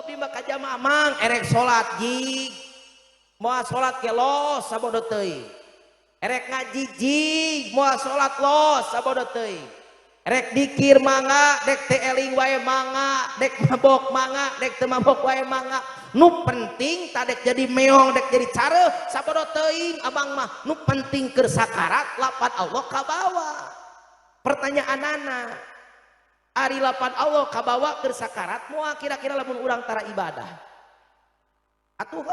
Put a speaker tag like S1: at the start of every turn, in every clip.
S1: abdi mah ka jamaah mang erek salat jig moal salat ge los sabodo teuing erek ngaji jig moal salat los sabodo teuing rek dikir mangga dek teu eling wae mangga dek mabok mangga dek teu mabok wae mangga nu penting tadek jadi meong dek jadi careuh sabodo teuing abang mah nu penting keur sakarat lapan Allah kabawa pertanyaanana ari lapan Allah kabawa keur sakarat moal kira-kira lamun urang tara ibadah atuh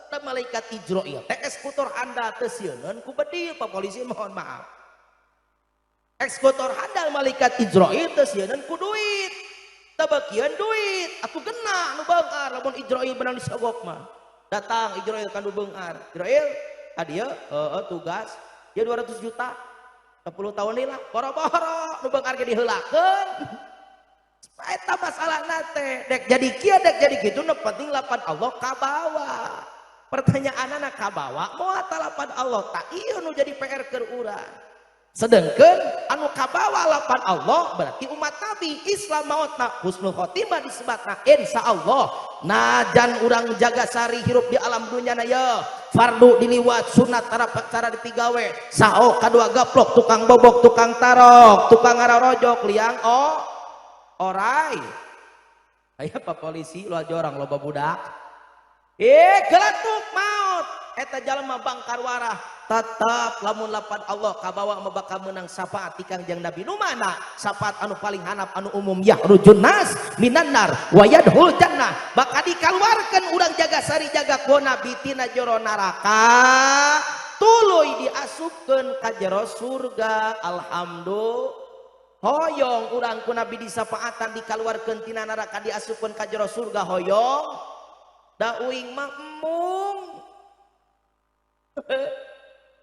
S1: da malaikat Ijrail teh eksekutor handal teu sieun ku bedi Pak Polisi mohon maaf eksekutor handal malaikat Ijrail teh sieun ku duit tabakian duit aku genah nu beungar lamun Ijrail benang disogok mah datang Ijrail kan nu beungar Ijrail adieu tugas dia 200 juta 10 tahun heula boro-boro nu beungar ge diheulakeun eta masalahna teh dek jadi kieu dek jadi kitu nu penting lapan Allah kabawa pertanyaanana kabawa moal lapan Allah tak ieu nu jadi PR keur urang sedangkan anu kabawa lapan Allah berarti umat Nabi Islam mautna husnul khotimah disebutna insyaallah najan urang jaga sari hirup di alam dunia na ya fardu diliwat sunat cara dipigawe sao kadua gaplok tukang bobok tukang tarok tukang ngararojok liang orai aya Pak Polisi lu aja orang loba budak geletuk maut eta jalma bangkar warah tetap lamun lapan Allah kabawa mah bakal menang syafaat ti Kangjeng Nabi nu mana syafaat anu paling hanap anu umum yahrujun nas minan nar wa yadhul jannah bakal dikaluarkeun urang jaga sari jaga ku Nabi tina jero neraka tuluy diasupkeun ka jero surga alhamdulillah hoyong urang ku Nabi disafaatan dikaluarkeun tina neraka diasupkeun ka jero surga hoyong da uing mah embung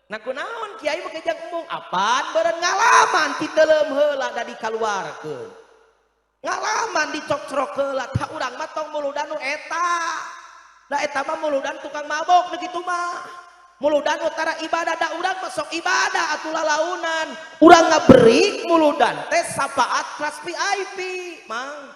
S1: nah kunaon kiai make jang embung apaan beureun ngalaman ti teuleum heula da dikaluarkeun ngalaman dicocrok heula tah urang mah tong muludan nu eta da eta mah muludan tukang mabok nu kitu mah muludan utara ibadah da urang mah sok ibadah atuh lalaunan urang ngaberi muludan teh sapaat kelas VIP mang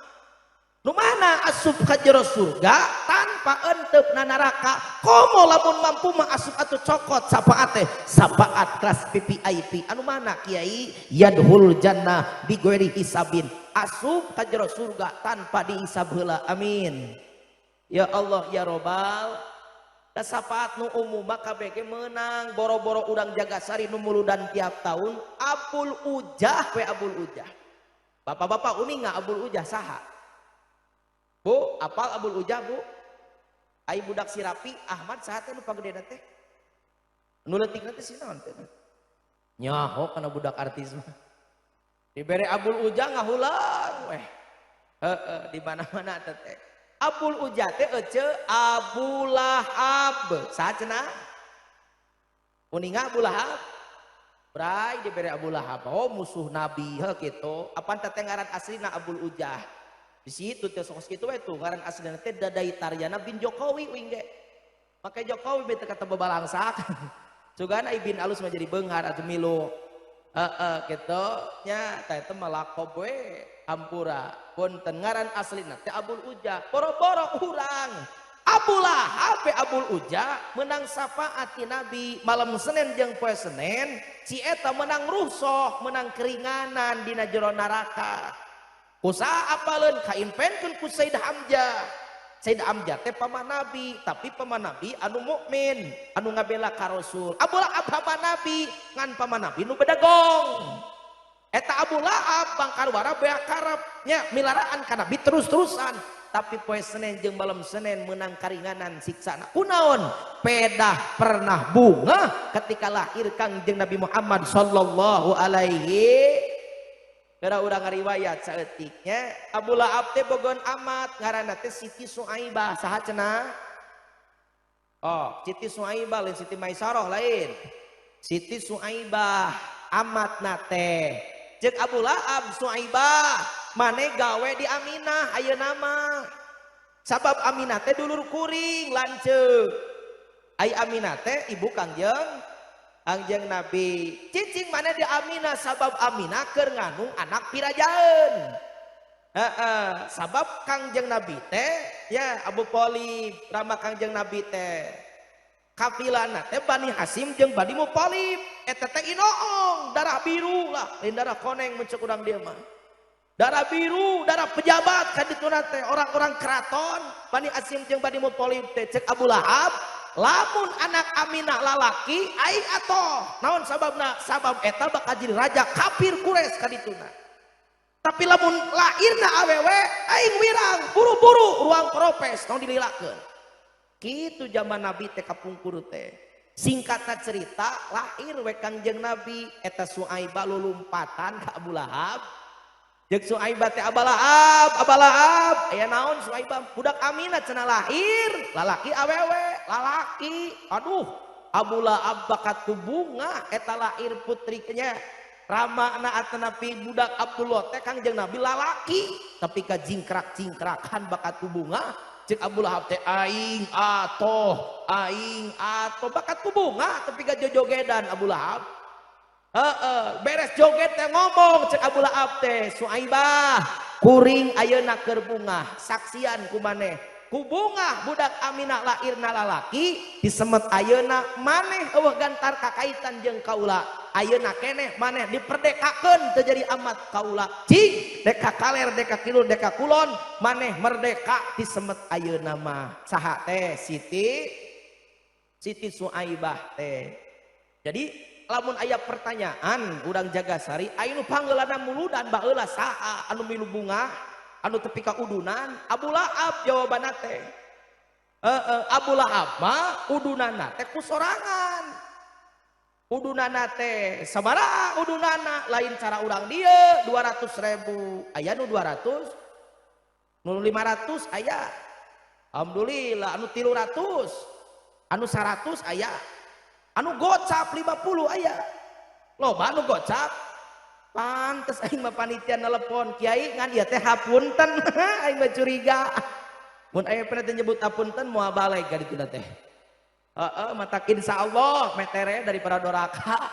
S1: nu mana asup ka jero surga tanpa enteupna neraka komo lamun mampu mah asup atuh cokot sapaat teh sapaat kelas VIP anu mana kiai yadhul jannah bi ghairi hisabin asup ka jero surga tanpa dihisab heula amin ya Allah ya Robbal da sapaat nu umum mah kabeh ge meunang boro-boro urang jaga sari nu muludan tiap tahun Abul Ujah we Abul Ujah bapak-bapak uninga Abul Ujah saha Bu, apal Abul Ujah bu? Ai budak si Rapi Ahmad saha teh nu pagedena teh? Nu leutikna teh sinaon teh? Nyaho kana budak artis mah. Dibere Abul Ujah ngahulang weh. Di mana-mana teh. Abul Ujah teh ece Abu Lahab. Saha cenah? Uninga Abu Lahab? Brai dibere Abu Lahab. Oh musuh Nabi heuh kitu. Apaan teh ngaran aslina Abul Ujah? Di situ teh sok kitu we tuh ngaran aslina teh Dadai Taryana bin Jokowi uing ge. Make Jokowi bete kata bebalangsak. Sugana ibin alus mah jadi beunghar atuh milu. Kitu nya tah teh malakob we hampura. Punten ngaran aslina teh Abul Ujah. Boro-boro urang Abu Lahab pe Abul Ujah menang syafaat ti Nabi malam Senin jeung poe Senen si eta menang rusuh menang keringanan dina jero neraka. Kusaha apaleun kaimpenkeun ku Sayyid Hamzah. Sayyid Hamzah teh paman Nabi, tapi paman Nabi anu mukmin, anu ngabela ka Rasul. Abu Lahab paman Nabi, ngan paman Nabi nu bedagong. Eta Abu Lahab bangkar wara beak karep nya milaraan ka Nabi terus-terusan. Tapi poe Senin jeung malam Senin menang karinganan siksana. Kunaon? Pedah pernah bunga ketika lahir Kangjeng Nabi Muhammad sallallahu alaihi gara urang ngariwayat saeutiknya Abu Lahab teh bogon amat ngaranna teh Siti Suaibah saha cenah? Oh, Siti Suaibah lain Siti Maisarah lain. Siti Suaibah amatna teh. Ceuk Abu Lahab Suaibah mane gawe di Aminah ayeuna mah. Sabab Aminah teh dulur kuring lanceuk. Ai Aminah teh ibu Kangjeng Nabi. Cicing mana di Aminah sabab Aminah keur ngandung anak pirajaeun. Sabab Kangjeng Nabi teh ya Abu Thalib rama Kangjeng Nabi teh kafilana teh Bani Hasim jeung Bani Muthalib eta teh inoong darah biru lah lain darah koneng mencek urang dia mah darah biru darah pejabat kadituna teh orang-orang keraton Bani Hasim jeung Bani Muthalib teh cek Abu Lahab lamun anak Aminah lalaki aing atoh naon sababna sabab eta bakal jadi raja kafir Quraisy kadituna. Tapi lamun lahirna awewe aing wirang buru-buru ruang propes naon dililakeun. Kitu zaman Nabi teh kapungkur teh. Singkatna cerita lahir we Kangjeng Nabi eta Suaibah lulumpatan ka Abu Lahab. Jeung Suaibah teh Aba Lahab aya naon Suaibah budak Aminah cenah lahir lalaki awewe lalaki aduh Abu Lahab bakat ku bunga eta lahir putriknya rama anak napi budak Abdullah teh Kangjeng Nabi lalaki tapi ka jingkrak-jingkrakan bakat ku bunga cek Abu Lahab teh aing atoh bakat ku bunga tapi ka jojogedan Abu Lahab beres joget teh ngomong cek Abu Lahab teh Suaibah kuring ayeuna keur bunga saksian ku maneh ku bunga budak Aminah lahirna lalaki disemet ayeuna maneh eueuh gantar kakaitan jeung kaula ayeuna keneh maneh diperdekakeun teu jadi amat kaula cing deka kaler deka kilur deka kulon maneh merdeka disemet ayeuna mah saha teh Siti Suaibah teh. Jadi lamun aya pertanyaan urang Jagasari aya nu panggeulana muludan baheula saha anu milu bunga anu tepi ka udunan Abu Lahab jawabanna teh Abu Lahab mah udunana teh kusorangan udunana teh sabaraha udunana lain cara urang dieu 200.000 aya nu 200 nu 500 aya alhamdulillah anu 300 anu 100 aya anu gocap 50 aya loba anu gocap pantes aing mah panitia nelpon kiai ngan ieu teh hapunten aing mah curiga mun aya pernah nyebut hapunten moal balik ka ditu teh matak insyaallah metere dari para doraka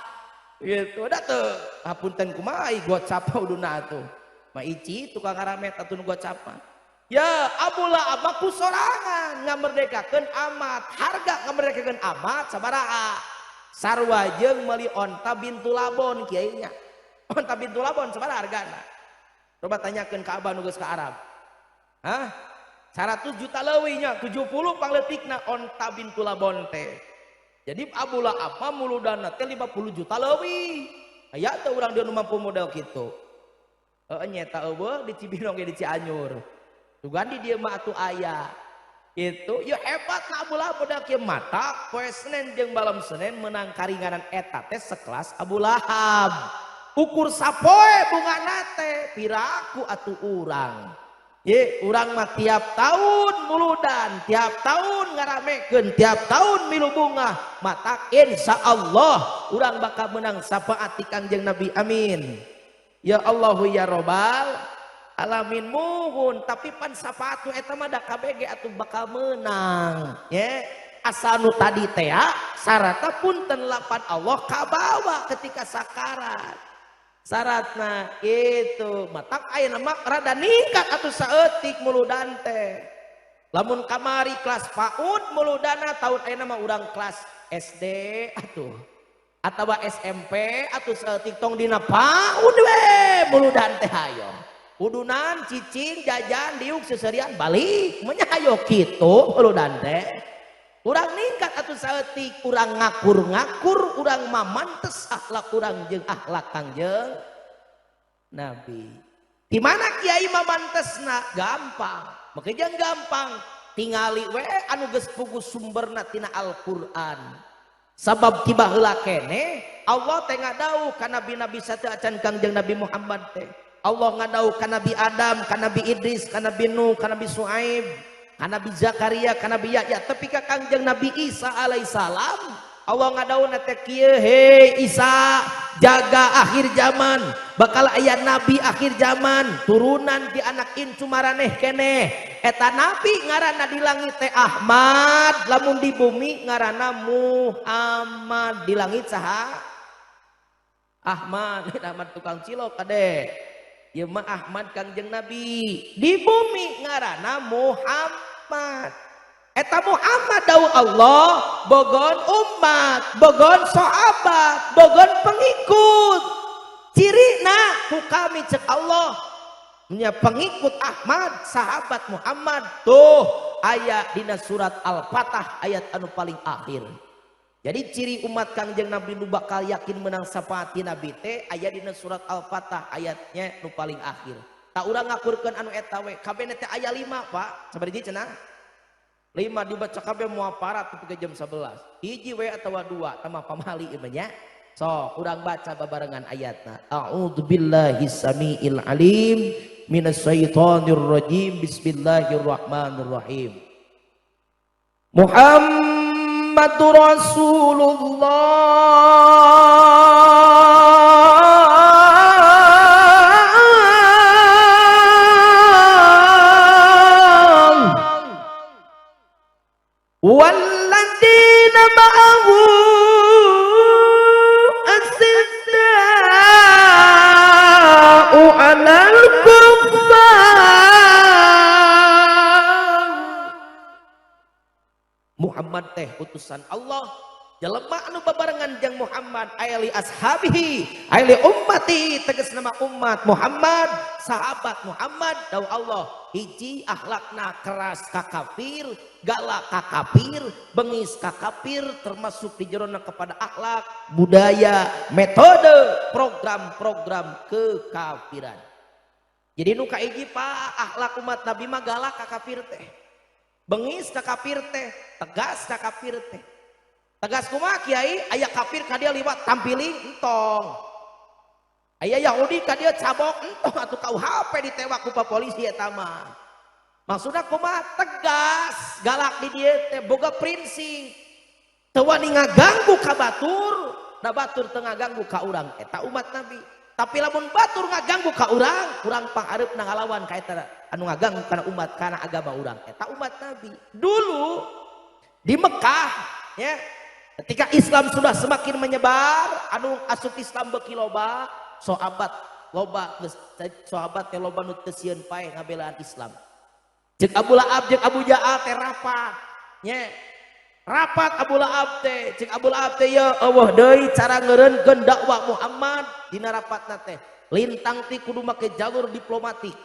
S1: gitu da teu hapunten kumaha ai gocap uduna atuh mah ici tukang aramet atuh nu gocap mah ya Abu Lahab mah kusorangan ngamerdekakeun amat harga ngamerdekakeun amat sabaraha sarua jeung meuli onta bintu labon kiai nya onta bintu labon sabaraha hargana coba tanyakeun ka abah nu geus ka Arab 100 juta leuwih nya 70 pangleutikna onta bintu labon teh jadi Abu Lahab mah muludana teh 50 juta leuwih aya teh urang dieu nu mampu modal kitu nyeta eueuh di Cibinong ge di Cianjur tugan di dieu mah atuh aya itu ya hebat na Abu Lahab budak kieu mata poe Senin jeung malam Senin menang karinganan eta teh sekelas Abu Lahab ukur sapoe bungana teh piraku atuh urang ye urang mah tiap tahun muludan tiap tahun ngaramekeun tiap tahun milu bunga mata insyaallah urang bakal menang syafaat ti Kangjeng Nabi amin ya Allahu ya Rabbal alamin muhun tapi pan sapatu eta mah da KBG atuh bakal menang ya asal nu tadi teh syaratna punten lapan Allah kabawa ketika sakarat syaratna itu matak ayeuna mah rada ningkat atuh saeutik muludan teh lamun kamari kelas PAUD muludana tahun ayeuna mah urang kelas SD atuh atawa SMP atuh saeutik tong dina PAUD we muludan teh hayo udunan cicing jajan diuk seserian balik menyayo kitu muludan teh urang ningkat atuh saeutik urang ngakur-ngakur urang mamantes akhlak urang jeung akhlak Kangjeng Nabi di mana kiai mamantesna gampang makanya gampang tingali we anu geus puguh sumberna tina Al-Qur'an sabab tiba heula keneh Allah teh ngadauh ka nabi-nabi sateu acan Kangjeng Nabi Muhammad teh Allah ngadauh ka Nabi Adam, ka Nabi Idris, ka Nabi Nuh, ka Nabi Suaib, ka Nabi Zakaria, ka Nabi Yahya, tapi ka Kangjeng Nabi Isa alaihissalam Allah ngadauh teh kieu hei Isa jaga akhir zaman bakal aya nabi akhir zaman turunan di anak incu maraneh keneh eta nabi ngaranna di langit teh Ahmad lamun di bumi ngaranna Muhammad di langit saha Ahmad tukang cilok kade Ieu mah Ahmad Kangjeng Nabi. Di bumi ngaranna Muhammad. Eta Muhammad dawuh Allah, bogon umat, bogon sahabat, bogon pengikut. Cirina ku kami cek Allah nya pengikut Ahmad, sahabat Muhammad. Tuh ayat dina surat Al-Fatah ayat anu paling akhir. Jadi ciri umat Kangjeng Nabi nu bakal yakin menang sapaati Nabi teh aya dina surat Al-Fatah ayatnya nu paling akhir. Tak urang ngakurkeun anu eta we. Kabeh teh aya 5, Pak. Sabaraha cenah? 5 dibaca kabeh moal parat sampai ke jam 11. Hiji we atawa 2 tamah pamali ieu nya. So, urang baca babarengan ayatna. A'udzubillahi samiil alim minasyaitonir rajim. Bismillahirrahmanirrahim. Muhammadur Rasulullah walladzina ma'ahu asidda'u 'alal kuffar. Muhammad teh utusan Allah, jelema anu babarengan jeung Muhammad ayali ashabihi ayali ummati, tegas nama umat Muhammad, sahabat Muhammad. Dawuh Allah, hiji akhlakna keras ka kafir, galak ka kafir, bengis ka kafir, termasuk di jerona kepada akhlak, budaya, metode, program-program kekafiran. Jadi nu ka hiji Pak, akhlak umat Nabi mah galak ka kafir teh, bengis ka kafir teh, tegas ka kafir teh. Tegas kumaha Kiai? Aya kafir ka dia liwat tampili entong. Aya Yahudi ka dia cabok entong atuh KUHP ditewak ku polisi eta mah. Maksudna kumaha? Tegas, galak di dieu teh boga prinsip. Teu wani ngaganggu ka batur, da batur teu ngaganggu ka urang. Eta umat Nabi. Tapi lamun batur ngaganggu ka urang, urang pangareupna ngalawan ka eta anu ngaganggu kana umat kana agama urang. Eta umat Nabi. Dulu di Mekah ya, ketika Islam sudah semakin menyebar, anu asup Islam beuki loba, sahabat loba, sahabat teh loba nu teu sieun paeh ngabelaan Islam. Jeung Abu Lahab jeung Abu Jahal teh rapat, nya. Rapat Abu Lahab teh, jeung Abu Lahab teh ya eueuh deui cara ngeureunkeun dakwah Muhammad. Dina rapatna teh lintang ti kudu make jalur diplomatik.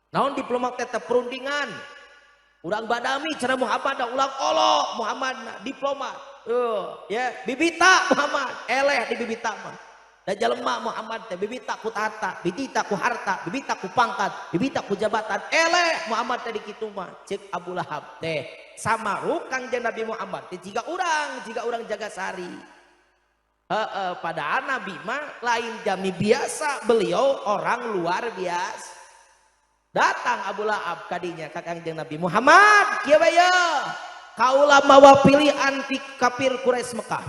S1: Naon diplomat teh perundingan. Urang badami cara Muhammad da ulang olo Muhammad diplomat. Ya, bibita Muhammad, eleh di bibita mah. Da jelema Muhammad teh bibita ku tahta, bibita ku harta, bibita ku pangkat, bibita ku jabatan, eleh Muhammad teh di kitu mah. Ceuk Abu Lahab teh samaru Kangjeng Nabi Muhammad teh jiga urang jaga sari. Padahal Nabi mah lain jami biasa, beliau orang luar biasa. Datang Abu Lahab kadinya ka Kangjeng Nabi Muhammad, kieu bae kaula mawa pilihan ti kafir Quraisy Mekah.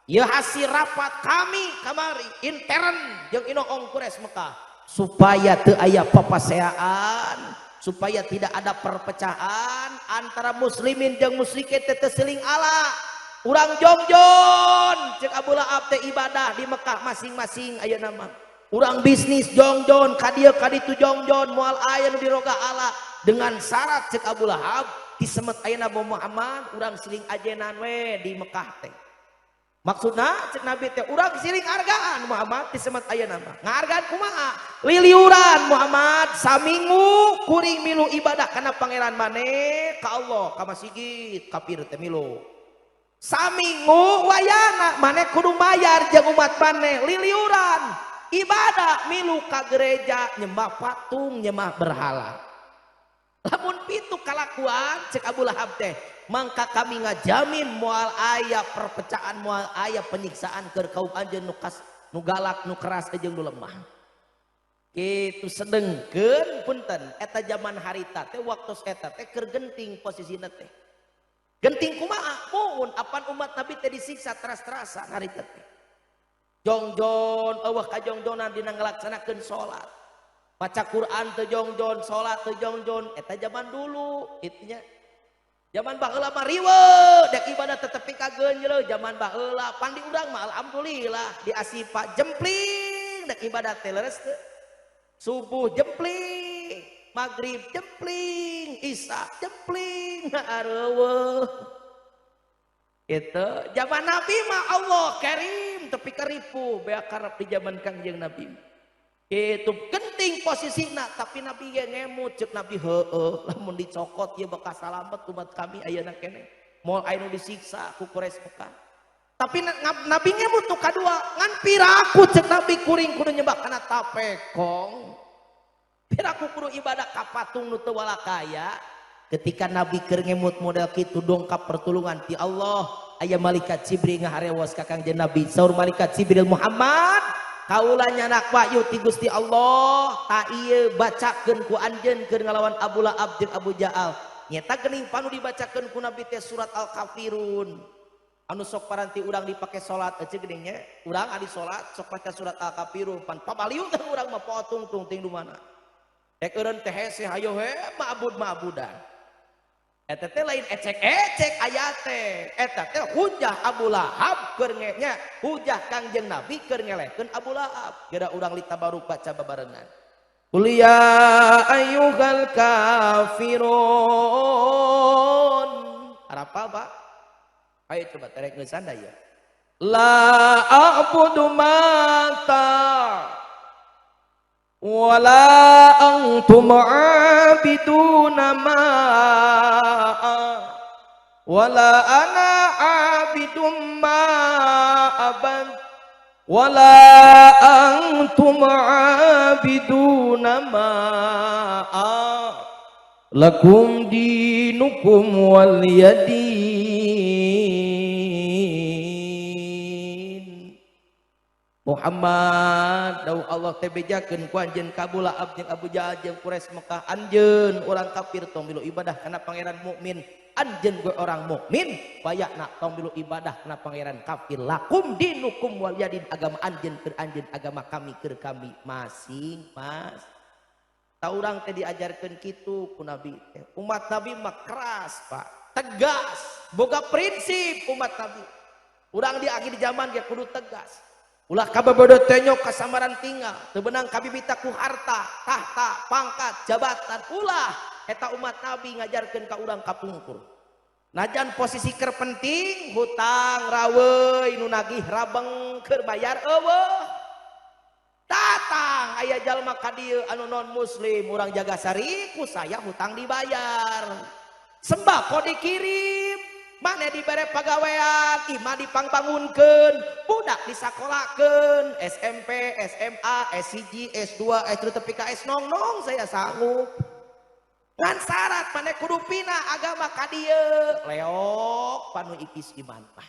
S1: Ieu hasil rapat kami kamari intern jeung inoong Quraisy Mekah supaya teu aya papaseaan, supaya tidak ada perpecahan antara muslimin jeung musyrikin teh teu seuling ala. Urang jongjon ceuk Abu Lahab teh ibadah di Mekah masing-masing ayeuna mah. Urang bisnis jongjon ka dieu ka ditu jongjon moal aya nu diroga ala dengan syarat ceuk Abu Lahab disemet ayeuna Muhammad urang siling ajenan we di Mekah teh. Maksudna cek Nabi teh urang siling hargaan Muhammad disemet ayeuna mah. Ngahargaan kumaha? Liliuran Muhammad saminggu kuring milu ibadah kana pangeran maneh ka Allah ka masjid kafir teh milu. Saminggu wayana maneh kudu mayar jeung umat maneh liliuran ibadah milu ka gereja nyembah patung nyembah berhala. Lamun pitu kalakuan cek Abu Lahab teh mangka kami ngajamin moal aya perpecahan moal aya penyiksaan keur kaum anjeun nu galak nu keras jeung nu lemah. Kitu sedengkeun punten eta zaman harita teh waktos eta teh keur genting posisina teh. Genting kumaha? Mun apan umat Nabi teh disiksa teras-terasan harita teh. Jongjon eueuh ka jongjonan dina ngalaksanakeun salat. Baca Quran teu jongjon, salat teu jongjon, eta zaman dulu itunya. Zaman baheula mah riweuh, dek ibadah teu tepi ka geunjleuh, zaman baheula pan di urang mah alhamdulillah diasipa jempling dek ibadah teh leres teu. subuh jempling, maghrib jempling, isya jempling, areueuh. Itu zaman Nabi mah Allah karim tapi karipu beak karep di zaman Kangjeng Nabi. Itu genting posisina tapi Nabi ge ngemut ceuk Nabi heueuh lamun dicokot ieu bekas salamet umat kami ayeuna keneh. Moal aya nu disiksa ku Quraisy Mekah. Tapi Nabi ngemut nu kadua ngan piraku ceuk Nabi kuring kudu nyembah kana tapekong. Piraku kudu ibadah ka patung nu teu walakaya. Ketika Nabi keur ngemut model kitu dongkap pertulungan ti Allah aya malaikat Jibril ngaharewas ka Kangjeng Nabi saur malaikat Jibril Muhammad kaula nyanak wahyu ti Gusti Allah ta ieu bacakeun ku anjeun keur ngalawan Abu Lahab jeung Abu Jahal nyata geuning panu dibacakeun ku Nabi teh surat Al-Kafirun anu sok paranti urang dipake salat ece geuning nya urang adi salat sok maca surat Al-Kafirun pan pabaliu teh urang mah potung-tung ting du mana dek eureun teh hese hayo he ma'bud-ma'budan. Eta teh lain ecek-ecek ayat teh. Eta teh hujah Abu Lahab keur nya, hujah Kangjeng Nabi keur ngelehkeun Abu Lahab. Geura urang litabaruk baca babarengan. Qul ya ayyuhal kafirun. Arapa, Pak? Ayo coba terek geus ya. La a'budu ma wala antum abiduna ma wala ana abidum ma abad wala antum abiduna ma lakum dinukum waliyadin. Muhammad dawuh Allah teh bejakeun ku anjeun ka Abu Lahab jeung Abu Jahal jeung Quraisy Mekah anjeun urang kafir tong milu ibadah kana pangeran mukmin anjeun gue orang mukmin bayakna tong milu ibadah kana pangeran kafir lakum dinukum waliyadin agama anjeun keur anjeun agama kami keur kami masing-masing. Ta urang teh diajarkeun kitu ku Nabi teh umat Nabi mah keras Pak tegas boga prinsip umat Nabi urang di akhir zaman ge kudu tegas. Ulah kababodo tenyok kasamaran tinggal teu beunang kabibita ku harta tahta pangkat jabatan ulah eta umat Nabi ngajarkeun ka urang kapungkur najan posisi keur penting hutang raweuy nu nagih rabeng keur bayar eueuh datang aya jalma ka dieu anu non muslim urang jaga sari ku saya hutang dibayar sembako dikirim mana dibere pagawean imah dipangbangunkeun budak disakolahkeun SMP SMA S1 S2 S3 tepi ka S nong saya sanggup ngan syarat mana kudu pina agama ka dieu leok panu ipis iman mah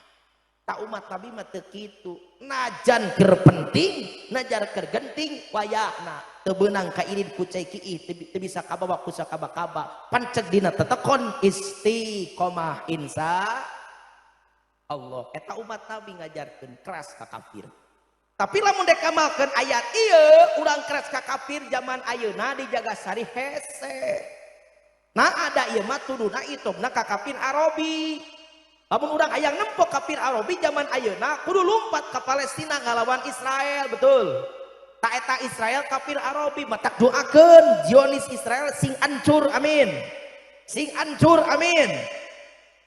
S1: tak umat Nabi mah teu kitu najan keur penting najar keur genting wayahna teu beunang ka irid ku cai kiih teu bisa kabawa ku sakaba-kaba panceg dina tetekon istiqomah insya Allah eta umat Nabi ngajarkeun keras ka kafir tapi lamun dek amalkeun ayat ieu urang keras ka kafir zaman ayeuna dijaga sari hese nah ada ieu mah tuduna itobna ka kafir Arabi. Lamun urang hayang nempok kafir Arabi zaman ayeuna kudu lumpat ke Palestina ngalawan Israel betul. Ta eta Israel kafir Arabi matak doakeun Zionis Israel sing ancur amin. Sing ancur amin.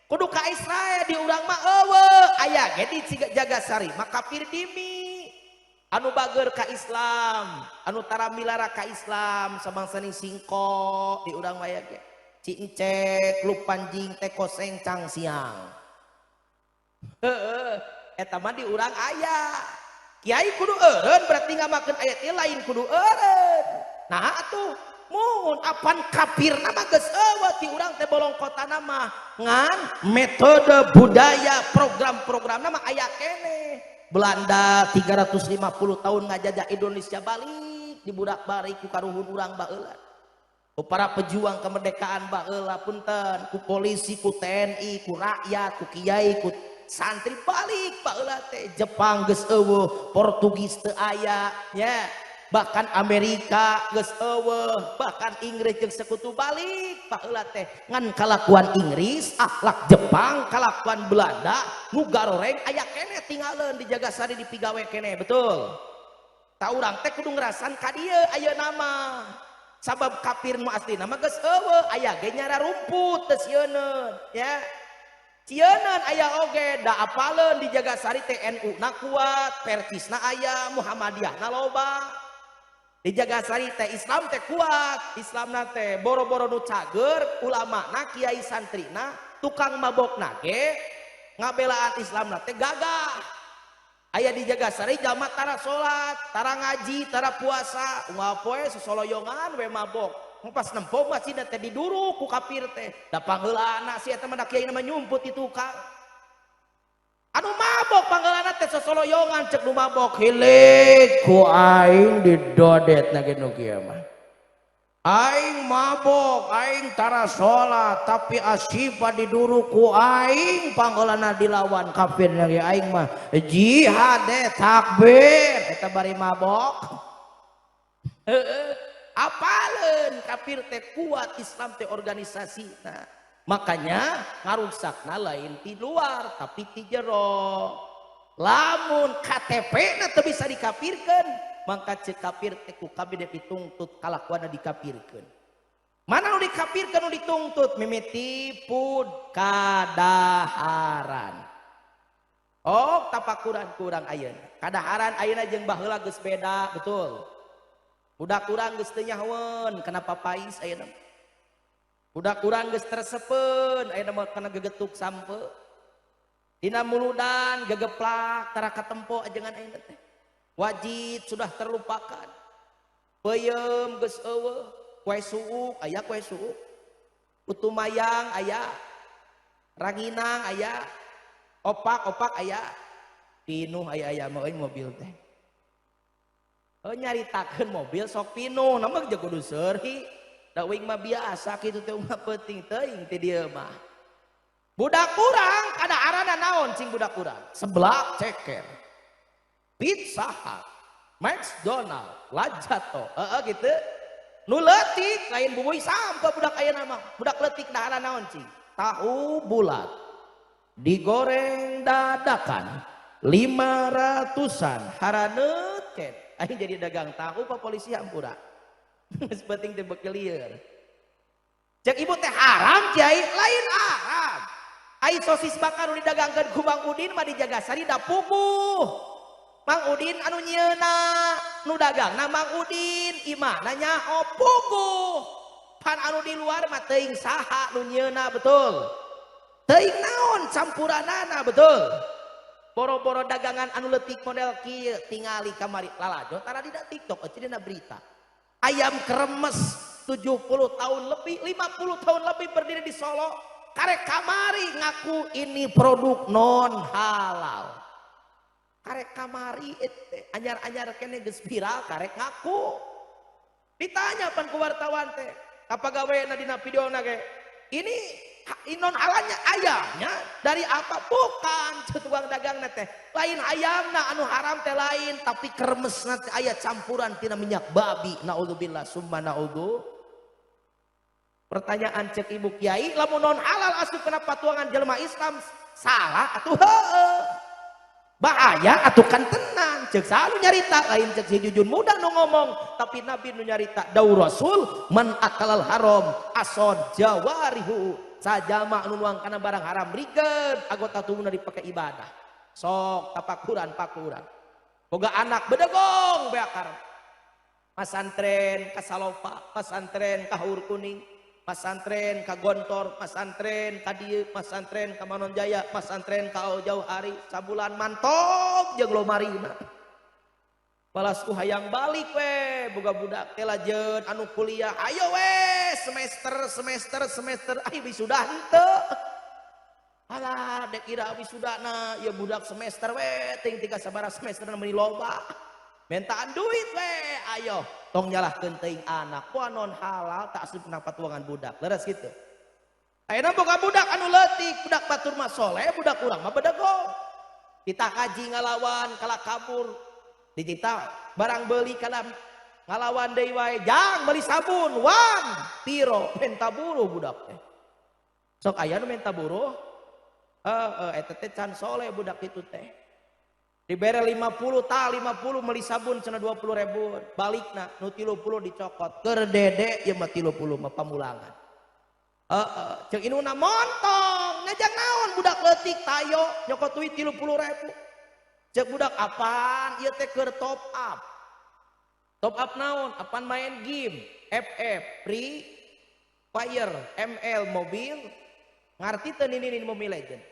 S1: Kudu ka Israel di urang mah eueuh aya ge di Jagasari mah kafir dimi. Anu bager ka Islam, anu tara milara ka Islam sabangsa ning singko di urang mah aya ge. Cincek, lu panjing teh koseng cang siang. Eta mah di urang aya kiai kudu eureun berarti ngamakeun ayat ieu lain kudu eureun nah atuh mun apan kafirna mah geus eueuh ti urang teh bolong kotana mah ngan metode budaya program-programna mah aya keneh Belanda 350 tahun ngajajah Indonesia balik dibudak-balik ku karuhun urang baheula ku para pejuang kemerdekaan baheula punten ku polisi ku TNI ku rakyat ku kiai ku santri balik baheula teh Jepang geus eueuh Portugis teu aya nya bahkan Amerika geus eueuh bahkan Inggris jeung sekutu balik baheula teh ngan kalakuan Inggris akhlak Jepang kalakuan Belanda nu garoreng aya keneh tinggalin di Jagasari di pigawe keneh betul tak urang teh kudu ngerasan ka dieu aya nama sabab kafir nu asli nama geus eueuh aya ge nyara rumput teu sieuneun ya cieun aya oge da apaleun di Jagasari teh NU na kuat Pertisna aya Muhammadiyah na loba di Jagasari teh Islam teh kuat Islamna teh boro-boro nu cager ulama na kiai santrina tukang mabokna ge ngabelaan Islamna teh gagah aya di Jagasari jalma tara salat tara ngaji tara puasa ngapoe sosoloyongan we mabok pas nempo masjid teh diduru ku kafir teh da pangeulana si eta mah da kiai mah nyumput di tukang anu mabok pangeulana teh sosoloyongan cek nu mabok hilik ku aing didodetna ge nu kieu mah aing mabok aing tara salat tapi asipa diduru ku aing pangeulana dilawan kafir ge aing mah jihad takbir eta bari mabok apaleun kafir teh kuat Islam teh organisasina makanya ngarusakna lain di luar tapi di jero lamun KTP na teu bisa dikafirkeun maka cek kafir teh ku kabeh dituntut kalakuanna dikafirkeun mana nu dikafirkeun nu dituntut mimiti pud kadaharan oh tapakuran kurang ayeuna kadaharan ayeuna jeung baheula geus beda betul budak urang geus teu nyahoeun kenapa pais ayeuna budak urang geus terseupeun ayeuna mah kana gegetuk sampe dina muludan gegeplak tara katempo ajengan ayeuna teh wajib sudah terlupakan peuyeum geus eueuh kue suuk aya kue suuk putu mayang aya ranginang aya opak aya pinuh aya mah euy mobil teh nyaritakeun mobil sok pinuh nama jeung kudu seurhi da uing mah biasa kitu teh mah penting teuing teh dieu mah budak urang kada arana naon cing budak urang seblak ceker Pizza Hut, McDonald, Lajato, gitu. Nu leutik lain bubui sampe budak ayeuna mah. Budak leutik dahana naon cing? Tahu bulat. Digoreng dadakan 500-an haraneut ken. Aing jadi dagang tahu pa polisi hampura. Geus penting teh beuki lieur. Cek ibu teh haram kiai, lain haram. Ai sosis bakar nu didagangkeun ku Mang Udin mah di Jagasari da puguh. Mang Udin anu nyieuna nu dagangna Mang Udin imana nyaho puguh pan anu di luar mah teuing saha nu nyieuna betul teuing naon campuranana betul boro-boro dagangan anu leutik model kieu tingali kamari lalajo tara dina TikTok eueuh dina berita ayam kremes 70 tahun lebih 50 tahun lebih berdiri di Solo karek kamari ngaku ini produk non halal karek kamari anyar-anyar kene geus viral karek ngaku ditanya pan ku wartawan teh kapagaweana dina videona ge ini non halalnya ayamnya dari apa bukan tukang dagangna teh lain ayamna anu haram teh lain tapi kremesna teh aya campuran tina minyak babi naudzubillah summa naudzu pertanyaan cek ibu kiai lamun non halal asup kenapa tuangan jelema Islam salah atuh heueuh bahaya atuh kan tenang cek selalu nyarita lain cek si Jujun muda nu ngomong tapi Nabi nu nyarita daur Rasul man akalal haram asod jawarihu sajama anu nuang kana barang haram rikeun anggota tubuhna dipake ibadah sok tapakuran pakuran boga anak bedegong beakar pasantren ka Salopa pasantren ka Haur Kuning pasantren ka Gontor, pasantren ka dieu, pasantren ka Manon Jaya, pasantren ka Jauh Hari, sabulan mantap jeung lomarina. Balasku hayang balik we, boga budak teh lajeun anu kuliah, ayo we semester, ai wisuda henteu. Alah dek ira wisudana, ya budak semester we, ting tiga sabaraha semester meni loba. Mentaan duit we, ayo tong nyalahkeun teuing anak poa non halal tak asupna patuangan budak leres kitu ayeuna boga budak anu leutik budak batur mah soleh budak urang mah bedegong kita kaji ngalawan kala kabur ditita barang beuli kana ngalawan deui wae jang beli sabun wan piro menta buru budak teh sok aya nu menta buru eta teh can soleh budak kitu teh dibere 50 ta 50 meli sabun cenah 20.000 balikna nu 30 dicokot keur dede ieu mah 30 mah pamulangan. Cek inuna montong ngajak naon budak leutik tayo nyokot duit 30.000. Cek budak apaan ieu teh keur top up. Top up naon? Apaan main game, FF, Free Fire, ML mobil. Ngarti teu nini Mobile Legend.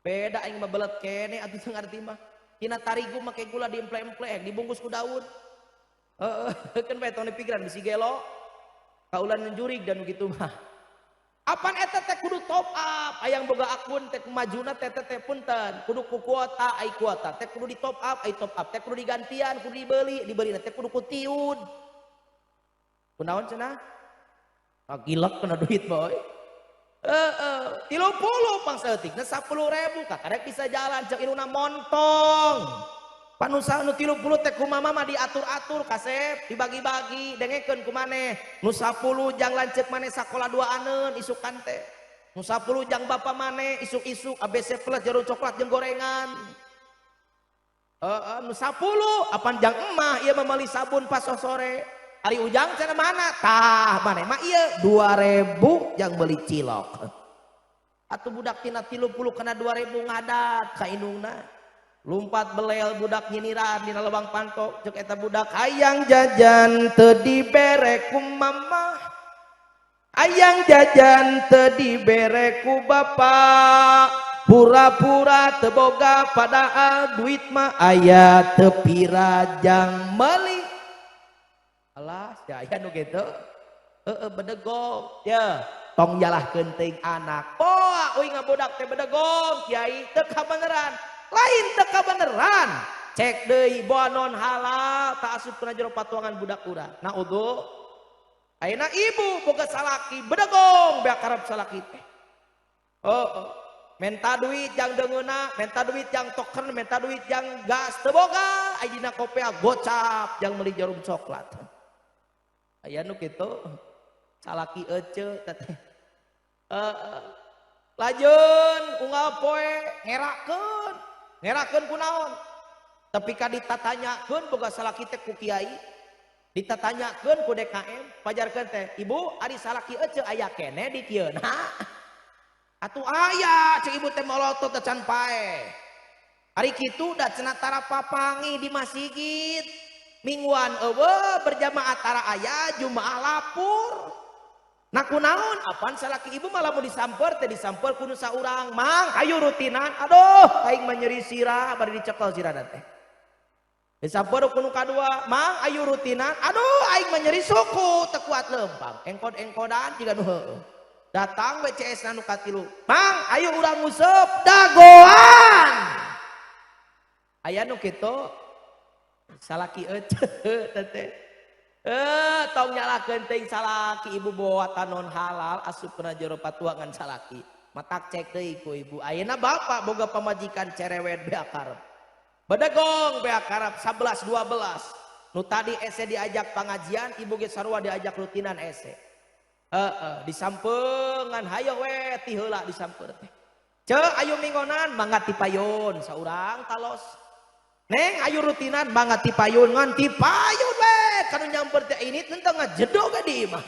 S1: Beda aing mah belet kene atuh teu ngarti mah. Tina tarigu make gula diemple-emple dibungkus ku daun. Kan bae tong pikiran bisi gelo. Kaulan njurig dan begitu mah. Apaan eta teh kudu top up, hayang boga akun teh kumajuna teh punten, kudu ku kuota ai kuota, teh kudu di top up ai top up, teh kudu digantian, kudu dibeli teh kudu ku tiun. Kunaon cenah? Gilek kena duit boy. 30 pangsa eutikna 10.000 kakarek bisa jalan cek iruna montong. Panusa nu 30 teh kumaha mah diatur-atur kasep dibagi-bagi dengekeun ku maneh nu 10 jang lanceuk maneh sakola 2 aneun isukan teh nu 10 jang bapa maneh isuk-isuk ABC plus jarum coklat jeung gorengan nu 10 apan jang emah ieu mah meuli sabun pas sore ari ujang cenah mana tah maneh mah ieu 2.000 jang meuli cilok atuh budak tina 30 kana 2.000 ngadat ka indungna. Lumpat belel budak nyiniran dina leuwang pantok cek eta budak hayang jajan teu dibere ku mama hayang jajan teu dibere ku bapa pura-pura teu boga padahal duit mah aya teu pira jang meuli alah aya nu kitu bedegong ya tong nyalahkeun teuing anak poa euy ngabodak teh bedegong kiai teu kabeneran lain teka beneran cek deui boa non halal tak asup kana jero patuangan budak urang nah udu ayeuna ibu boga salaki bedegong beak karep salaki teh menta duit jang deungeuna menta duit jang token menta duit jang gas teu boga aya dina kopea gocap jang meuli jarum coklat aya nu kitu salaki ece teh lajeun unggal poe ngerakeun kunaon tapi ka ditatanyakeun boga salaki teh ku kiai ditatanyakeun ku DKM pajarkeun teh ibu ari salaki ece aya kene di tieuna atuh aya cek ibu teh molotot teh can pae ari kitu da cenah tara papangi di masjid mingguan eueuh berjamaah tara aya jumaah lapur. Nah kunaon apaan salaki ibu malah mau disamper teh disamper kudu saurang mang hayu rutinan aduh aing mah nyeri sirah bari dicekel sirahna teh disamper kudu kadua mang ayu rutinan aduh aing mah nyeri suku teu kuat leumpang engkod-engkodan jiga nu heueuh datang WCS nu katilu mang ayu urang nguseup dagoan aya nu kitu salaki ece teh tong nyalakeun teuing salaki ibu bawa tanon halal asup kana jero patuangan salaki matak cek deui ku ibu ayeuna bapak boga pamajikan cerewet beak karep bedegong beak karep 11 12 nu tadi ese diajak pengajian ibu ge sarua diajak rutinan ese disampeungan hayo we ti heula disampeun teh ceuk ayo minggonan mangga ti payon saurang talos neng ayo rutinan mangga ti payun ngan ti payun we kanu nyamper teh ini tentang ngajedog di imah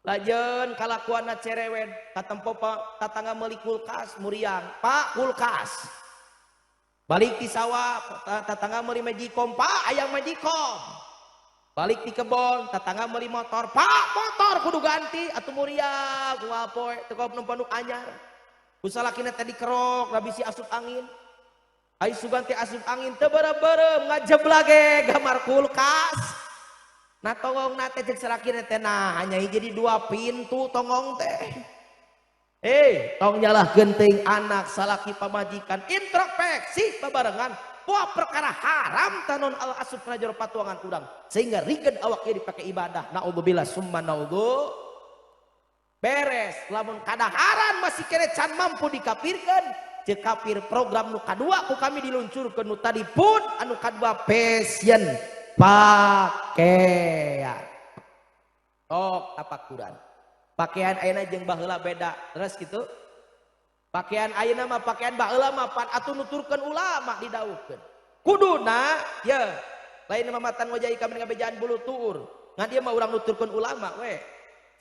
S1: lajeun kalakuanna cerewet katempo tatangga meuli kulkas muriang pak kulkas balik di sawah tatangga meuli majikom pak aya majikom balik di kebon tatangga meuli motor pak motor kudu ganti atuh muriang kumaha poe teu kop numpanuk anyar usalakina teh dikerok rabisi asup angin ai sugan teh asup angin teu barem-barem ngajeblak ge gambar kulkas nah tongong na teh cek salakina teh nah hanya jadi 2 pintu tongong teh tong nyalahkeun teuing anak salaki pamajikan introspeksi babarengan poa perkara haram tanon al asup kana jero patuangan urang sehingga rikeun awak ieu dipake ibadah naudzubillah summa naudzu beres lamun kadaharan masih kene can mampu dikapirkeun cek kafir program nu kadua ku kami diluncurkeun nu tadi pun anu kadua passion pakaian tapakuran pakaian ayeuna jeung baheula beda terus gitu Pakaian ayeuna mah pakaian baheula mah pan atuh nuturkeun ulama didawuhkeun. Kuduna ya lain mamatan wajai kami ngabejaan bulu tuur. Ngan dia mah urang nuturkeun ulama we.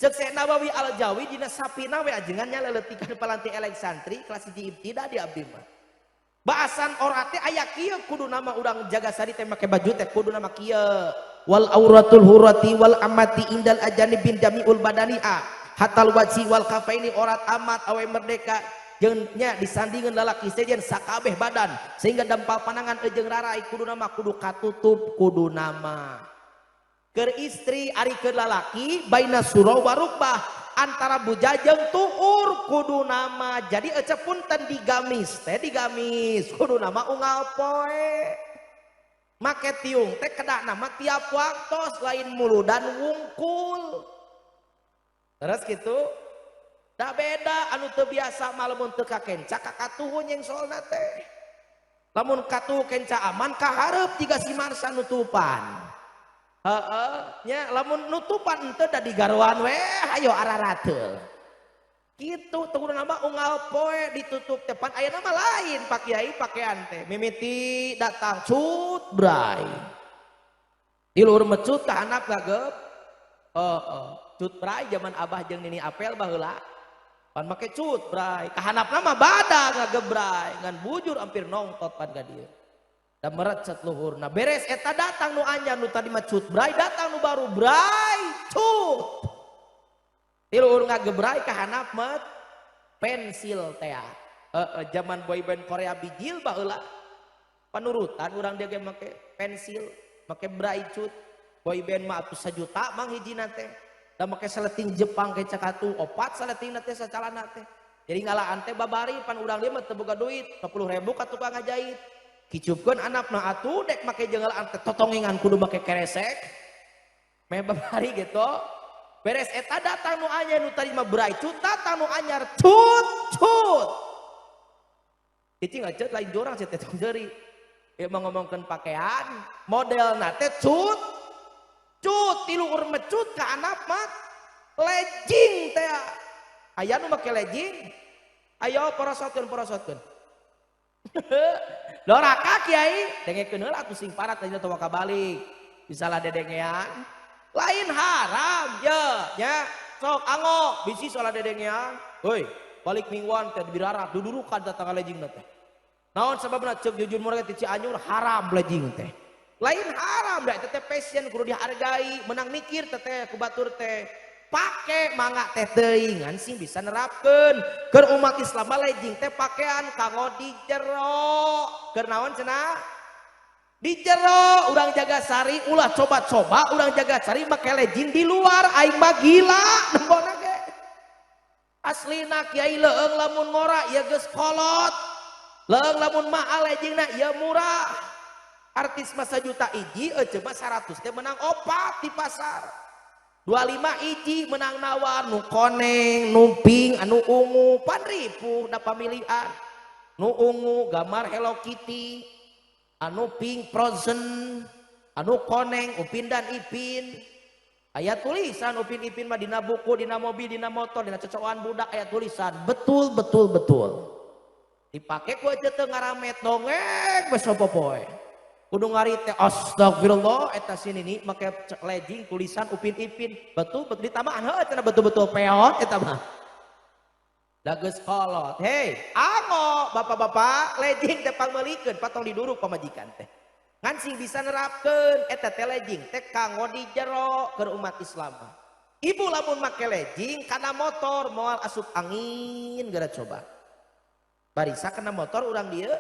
S1: Cek Syekh Nawawi Al-Jawi dina sapina we ajengannya leleutikan palanti elek santri kelas 1 ibtida di abdi mah. Bahasan orate aya kieu kudu nama urang jaga sari teh make baju teh kudu nama kieu. Wal auratul hurati wal amati indal ajanibin jamiul badani'a hatal wajhi wal kafaini orat amat awe merdeka jeung nya disandingeun lalaki sejen sakabeh badan sehingga dempal panangan jeung rarai kudu nama kudu katutup kudu nama. Keur istri ari keur lalaki baina surau warukbah antara bujajeng tuur kudu nama. Jadi ece punten digamis teh digamis kudu nama unggal poe. Make tiung teh kedak nama tiap waktos lain mulu dan wungkul. Terus gitu da beda anu teu biasa malamun teu kakenca kakatuhun yang soalna teh. Lamun katuh kenca aman kahareup jiga si marsa nutupan. Nya lamun nutupan ente da digaruan we ayo ararateul kitu teu nama unggal poe ditutup tepan aya nama lain pak kiai pakaian teh mimiti datang cut bray di luhur mecut ka handap gagep cut bray zaman abah jeung nini apel baheula pan make cut bray ka handapna mah badag ngagebray ngan bujur hampir nongtot pan ka dieu. Dan merecet luhurna beres eta datang nu anyar nu tadi mah cut bray datang nu baru bray cut ti luhur ngagebray ka handap mah pensil teh zaman boyband Korea bijil baheula panurutan urang dia ge make pensil make bray cut boyband mah atuh 1 juta mang hijina teh da make seleting Jepang ke cakatu opat seletingna teh sacalana teh jadi ngalaan teh babari pan urang dia mah teu boga duit 10.000 ka tukang ngajait kicupkeun anakna atuh dek make jengelan teh totongingan kudu make keresek me babari gitu beres eta datang nu anyar nu tadi mah bray cut datang nu anyar cut cicing aja lain jorang teh tong deuri ieu mah ngomongkeun pakaian modelna teh cut tilu urang mecut ka anak mah legging teh aya nu make legging ayo porosotkeun Doraka kiai dengekeun heula atuh sing parat teh teu kabalik bisalah dedengean lain haram nya sok anggo bisi salah dedengean heuy balik mingguan teh birarap dudurukan datang lejingna teh naon sababna ceuk jujur murah ti Cianjur haram lejing teh lain haram da teh passion kudu dihargai menang mikir teh ku batur teh pake mangga teh teuing ngan sing bisa nerapkeun keur umat Islam lejing teh pakaian kanggo di jero keur naon cenah di jero urang jaga sari ulah coba-coba urang jaga sari make lejing di luar aing mah gila nembona ge aslina kiai leueung lamun ngora ieu geus kolot leueung lamun mahal lejingna ieu murah artis mah 1 juta iji coba 100 teh menang 4 di pasar 25 iji menang nawar nu koneng nu pink anu ungu pan ripuh da pamilihan nu ungu gambar Hello Kitty anu pink Frozen anu koneng Upin dan Ipin aya tulisan Upin Ipin mah dina buku dina mobil dina motor dina cocokan budak aya tulisan betul dipake ku aja teu ngaramet dongeng besopopoe kudu ngari teh astagfirullah eta sinini make legging tulisan Upin Ipin betul ditambahan heuh cenah betul peot eta mah da geus kolot hei anggo bapak-bapak legging teh pangmeulikeun patong diduruk pamajikan teh ngan sing bisa nerapkeun eta teh legging teh kanggo di jero keur umat Islam ibu lamun make legging kana motor moal asup angin geura coba barisa kana motor urang dieu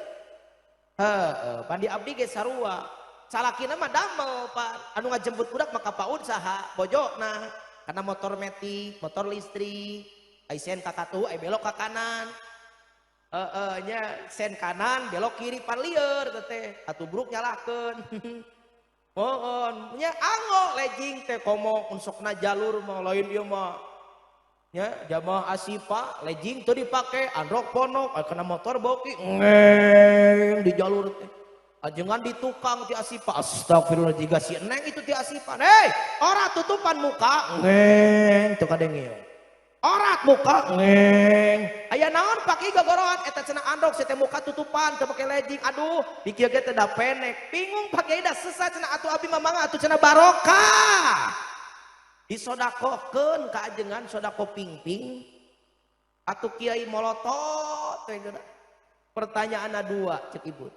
S1: pandi abdi ge sarua salakina mah damel pak anu ngajemput budak maka paud saha bojona karena motor metik motor listrik ai sen ka katuh ai belok ka kanan nya sen kanan belok kiri pan lieur teh atuh bruk nyalakeun mohon nya anggo legging teh komo unsokna jalur mah lain ieu mah nya jamaah asipa legging teu dipake androk ponok kena motor boki ngeng di jalur teh ajengan di tukang ti asipa astagfirullah jiga si neng itu ti asipa hei ora tutupan muka ngeng teu kadenge orat muka ngeng aya naon paki gogorohan eta cenah andok si teh muka tutupan teu pake legging aduh pikir ge teh da pendek bingung pake da sesat cenah atuh abi mamang atuh cenah barokah disodakokeun ka ajengan sodako pingping atuh kiai molotot teh geuna pertanyaanna dua cek ibu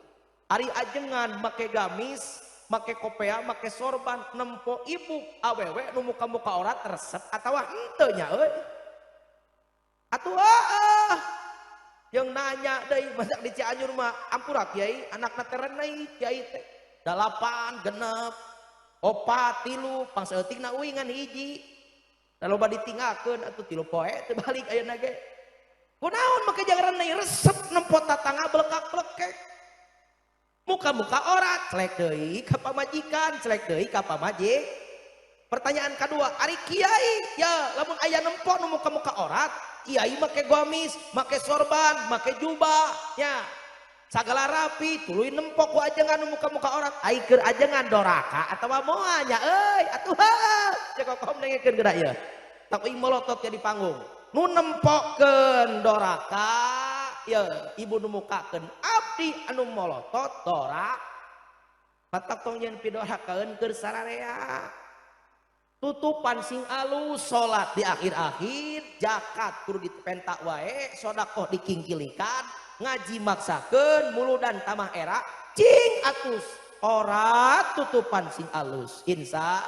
S1: ari ajengan make gamis make kopea make sorban nempo ibu awewe nu muka-muka orat resep atawa henteu nya euy atuh yang nanya deui masak di Cianjur mah ampura kiai anakna teh renai kiai teh 8 genep 4 3 pangsaeutikna uingan hiji da loba ditinggalkeun atuh 3 poe teu balik ayeuna ge kunaon make jangan renai resep nempo tatangga belekak-belekek muka-muka orat celek deui ka pamajikan celek deui ka pamajik pertanyaan kedua ari kiai ya lamun aya nempo nu muka-muka orat kiai make gamis make sorban make jubah nya sagala rapi tuluy nempo ku ajengan nu muka-muka orat ai keur ajengan doraka atawa moal nya euy atuh cek kokom dengekeun geura ieu tak uing molotot ya di panggung nu nempokeun doraka ya ibu nu mukakeun abdi anu molotot dorak patak tong yen pidorakaeun keur sararea tutupan sing alus salat di akhir-akhir zakat kudu dipentak wae sedekah dikingkilikan ngaji maksakeun muludan tamah era cing atus orat tutupan sing alus insya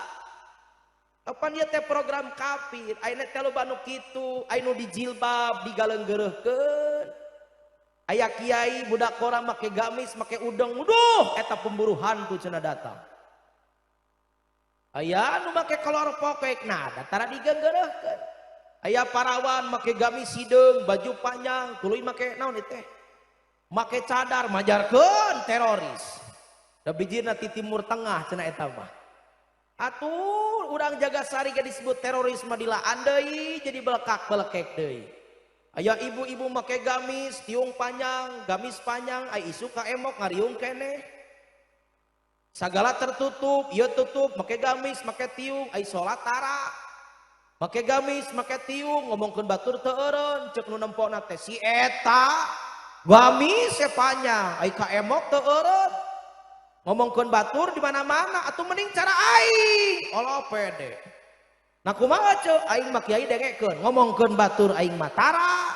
S1: apa dia teh program kafir ayeuna teh loba nu kitu aya nu dijilbab digaleunggeureurkeun aya kiai budak kora make gamis make udeng uduh eta pemburuhan tuh cenah datang aya nu make kolor pokek nah datara digeunggeureurkeun aya parawan make gamis hideung baju panjang tuluy make naon teh make cadar majarkeun teroris da bijirna ti timur tengah cenah eta mah atuh urang jaga sari ge disebut terorisme dilaan deui jadi belekak-belekek deui aya ibu-ibu make gamis tiung panjang gamis panjang ai isu ka emok ngariung keneh sagala tertutup ieu tutup make gamis make tiung ai salat tara make gamis make tiung ngomongkeun batur teu eureun ceuk nu nempona teh si eta gamis panjang ai ka emok teu eureun ngomongkeun batur di mana-mana atuh mending cara aing olo pede nah kumaha ceuk aing mah kiai dengekeun ngomongkeun batur aing mah tara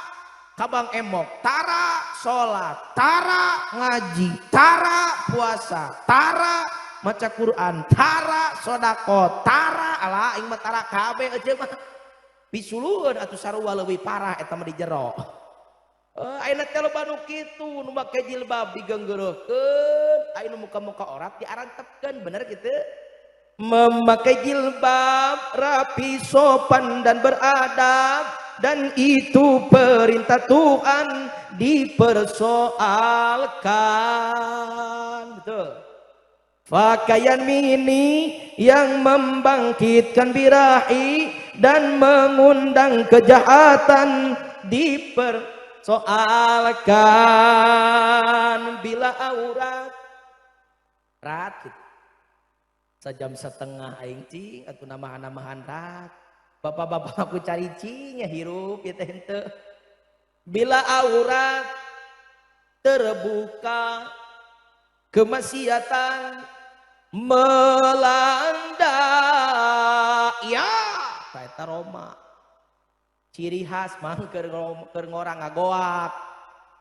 S1: kabang emok tara salat tara ngaji tara puasa tara maca Quran tara sedekah tara alah aing mah tara kabeh eueuh mah pisulueun atuh sarua leuwih parah eta mah di jero ayeuna teh loba nu kitu nu make jilbab digeunggeureurkeun aya nu muka-muka orat diarantepkeun bener kitu memakai jilbab rapi sopan dan beradab dan itu perintah Tuhan dipersoalkan betul pakaian mini yang membangkitkan birahi dan mengundang kejahatan dipersoalkan bila aurat rat sejam setengah aing cing atuh namahan-namahan rat bapak-bapak aku cari cing ya hirup ya teh henteu bila aurat terbuka kemaksiatan melanda ya eta Roma ciri khas mah keur ngora ngagoak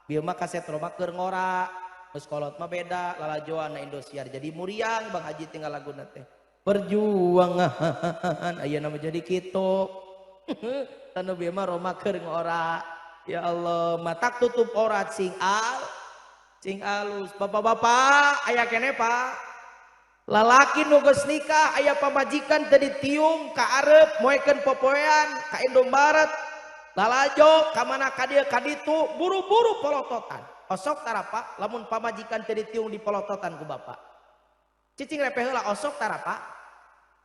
S1: bieu mah kaset Roma keur ngora geus kolot mah beda lalajoan na Indosiar jadi muriang Bang Haji tinggal laguna teh perjuangan ayeuna mah jadi kitu tanu bieu mah Roma keur ngora ya Allah matak tutup orat sing alus bapak-bapak aya keneh Pak lalaki nu geus nikah aya pamajikan teu ditiung ka arep moekeun popoean ka Indomaret lalajo ka mana ka dieu ka ditu buru-buru polototan osok tara Pak lamun pamajikan teu ditiung di polototan ku bapak cicing repeh heula osok tara Pak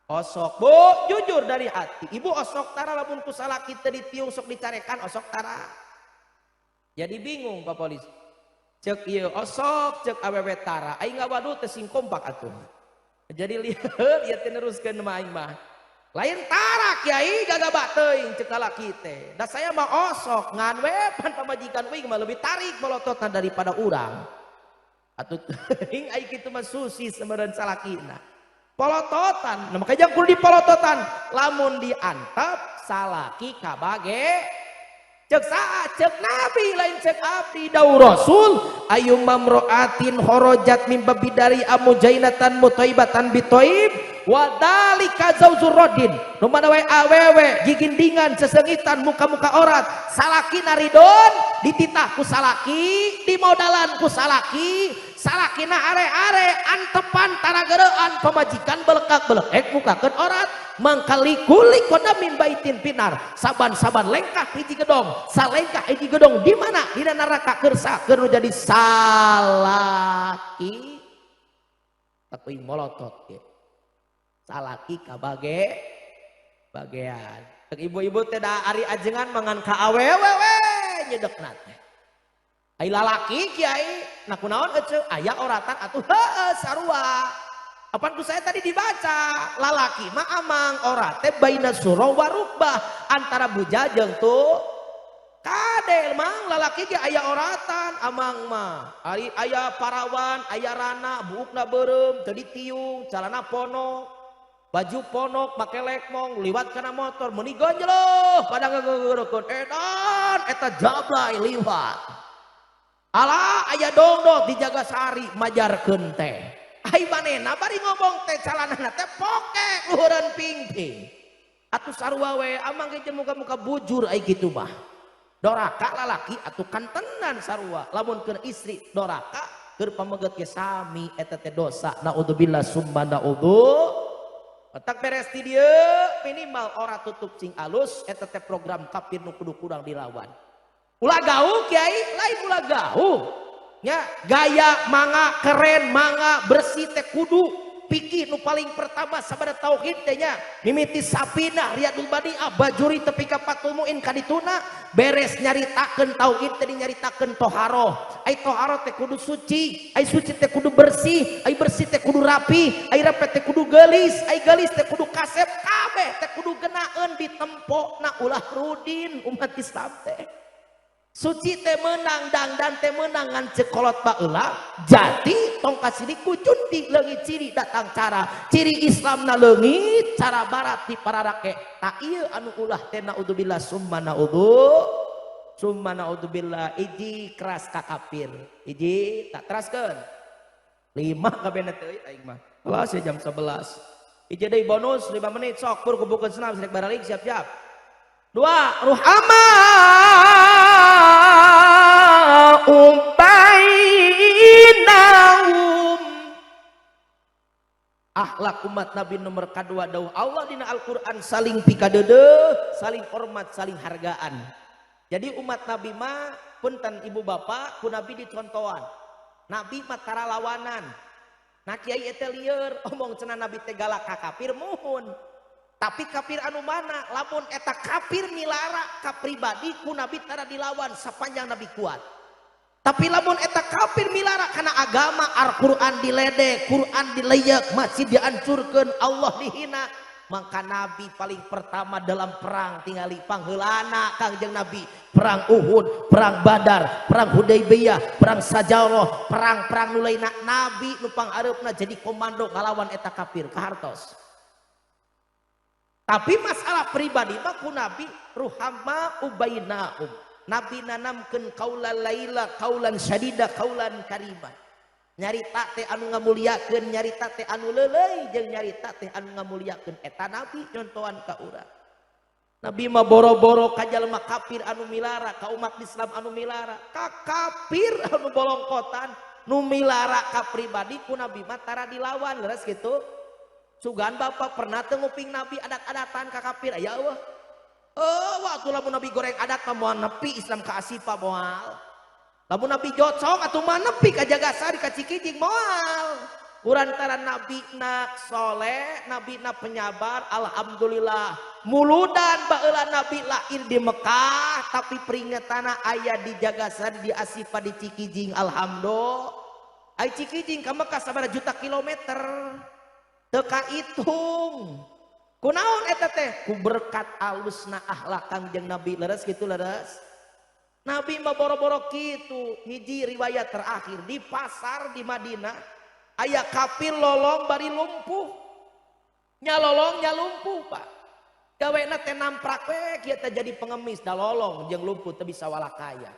S1: osok Bu jujur dari hati ibu osok tara lamun ku salaki teu ditiung sok dicarekan osok tara jadi bingung Pak Polisi cek ieu osok cek awewe tara aing ngawaduh teu sing kompak atuh jadi lieur ieu teh neruskeun mah aing mah Lain tara Kiai gagabak teuing ceuk lalaki teh. Da saya mah osok ngan we pan pamajikan uing mah lebih tarik bolototan daripada urang. Atuh teuing ai kitu mah susi semeureun salakina. Polototan, nah makanya jangan di polototan. Lamun diantap salaki kabage cek saat cek nabi lain cek abdi dawuh rasul ayu mamroatin horojat min babidari amujainatan mutaibatan bitoib wadalika zauzur rodin numana we awewe gigindingan sesengitan muka-muka orat salaki naridon dititah ku salaki dimodalan ku salaki salakina are-are antepan taragerean pemajikan belekak-belekek mukakeun orat mangkali-kuli kodamin baitin pinar saban-saban lengkah hiji gedong salengkah hiji gedong di mana dina neraka kersa keur jadi salaki tapi molotot ge salaki kabage bagean ibu-ibu teh da ari ajengan mangan ka awewe we nyedekna teh ai lalaki kiai nah kunaon euceu aya oratan atuh heuh sarua apaan ku saya tadi dibaca lalaki mah amang orate baina surah warubah antara bujajeng tuh kadel mang lalaki ge aya oratan amang mah ari aya parawan aya rana buukna beureum teu ditiung calana ponok baju ponok make lekmong liwat kana motor meuni gonjloh pada ngageureukkeun edan eta jablay liwat ala aya dongdok di Jagasari majarkeun teh ai manehna bari ngomong teh calanana teh poke luhureun pingping atuh sarua we amang ge muka-muka bujur ai kitu mah doraka lalaki atuh kantenan sarua lamun keur istri doraka keur pameget ge sami eta teh dosa naudzubillah summa naudzu otak beres di dieu minimal ora tutup cing alus eta teh program kafir nu kudu kurang dilawan ulah gaul kiai lain ulah gaul nya gaya manga keren manga bersih teh kudu pikir nu paling pertama sabada tauhid teh nya mimiti sapina riyadul badiah bajuri tepi ka fatul muin kadituna beres nyaritakeun tauhid teh nyaritakeun toharoh ai toharoh teh kudu suci ai suci teh kudu bersih ai bersih teh kudu rapi ai rapi teh kudu geulis ai geulis teh kudu kasep kabeh teh kudu genaeun ditempokna ulah rudin umat Islam teh suci teh menang dangdan teh menang ngan cekolot baeula jadi tong kasih dikucunti leungit ciri datang cara ciri Islam na leungit cara barat di pararake tak ieu anu ulah teh naudzubillah summa naudzubillah iji keras ka kafir iji tak teraskeun 5 kabeh teh aing mah kelas ya jam 11 iji deui bonus 5 menit sok pur kubukeun senam sedek baralik siap-siap 2 ruhama bainahum akhlak umat Nabi nomor kedua dawuh Allah dina Al-Qur'an saling pikadeudeuh saling hormat saling hargaan jadi umat Nabi mah punten ibu bapak ku Nabi dicontohan Nabi mah tara lawanan nah kiai eta lieur omong cenah Nabi teh galak ka kafir muhun tapi kafir anu mana lamun eta kafir milara ka pribadi ku Nabi tara dilawan sapanjang Nabi kuat tapi lamun eta kafir milara kana agama Al-Qur'an diledek Qur'an dileyak masjid dihancurkeun Allah dihina maka Nabi paling pertama dalam perang tingali pangheulana Kangjeng Nabi perang Uhud perang Badar perang Hudaybiyah perang Sajarah perang-perang nu lainna Nabi nu panghareupna jadi komando ngalawan eta kafir kahartos tapi masalah pribadi mah ku Nabi ruhama ubainahum Nabi nanamkeun kaulan laila kaulan syadida kaulan karima nyarita teh anu ngamuliakeun nyarita teh anu leuleuy jeung nyarita teh anu ngamuliakeun eta Nabi nyontohan ka urang Nabi mah boro-boro ka jalma kafir anu milara ka umat Islam anu milara ka kafir anu bolongkotan nu milara ka pribadi ku Nabi mah tara dilawan leres kitu sugan bapak pernah tenguping Nabi adat-adatan ka kafir aya eueuh waktu lamun Nabi goreng adat mah moal nepi Islam ka Asifa moal lamun Nabi jocok atuh mah nepi ka Jagasari ka Cikijing moal kurantaran Nabi na soleh Nabi na penyabar alhamdulillah muludan baheula Nabi lahir di Mekah tapi peringatana aya di Jagasari di Asifa di Cikijing alhamdulillah ai Cikijing ka Mekah sabaraha juta kilometer teu kahitung Kunaon eta teh? Ku berkat alusna akhlak Kangjeng Nabi. Leres gitu leres. Nabi mah boro-boro kitu. Hiji riwayat terakhir di pasar di Madinah aya kafir lolong bari lumpuh. Nya lolong nya lumpuh, Pak. Gawena teh namprak we kieu teh jadi pengemis da lolong jeung lumpuh teu bisa walakaya.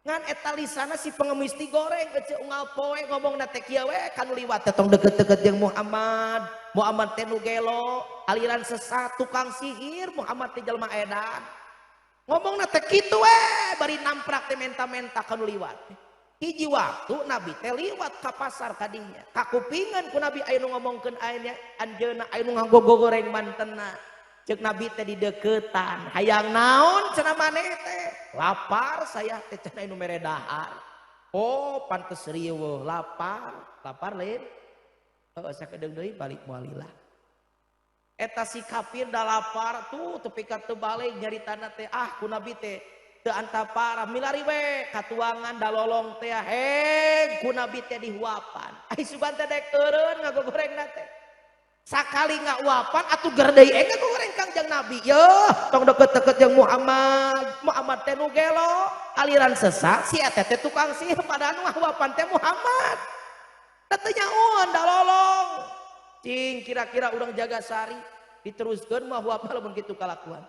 S1: Ngan eta lisana si pengemis digoreng ece unggal poe ngomongna teh kieu we kanu liwat teh tong deket-deket jeung Muhammad. Muhammad teh nu gelo, aliran sesat, tukang sihir, Muhammad teh jalma edan. Ngomongna teh kitu we bari namprak teh menta-menta kanu liwat. Hiji waktu Nabi teh liwat ka pasar kadinya. Kakupingan ku Nabi aya nu ngomongkeun aya anjeunna aya nu nganggo goreng mantenna. Cek Nabi teh di deketan, hayang naon cenah maneh teh? Lapar saya teh cenah anu mere dahar. Oh, pantes riweuh lapar. Lapar lain. Heuh sakedeung deui balik moalilah. Eta si kafir da lapar tuh tepi ka teu balik nyaritana teh ku Nabi teh teu antapara milari we katuangan da lolong teh ku Nabi teh dihuapan. Ai sugan teh dek eureun ngagogorengna teh. Sakali ngauapan atuh ger deui ngagogoreng Kangjeng Nabi. Yeuh tong deket-deket jeung Muhammad. Muhammad teh nu gelo, aliran sesat si eta teh tukang sihir padahal nu ngauapan teh Muhammad. Teu nyaun da lolong. Cing kira-kira urang jaga sari diteruskeun mah huap lamun kitu kalakuan.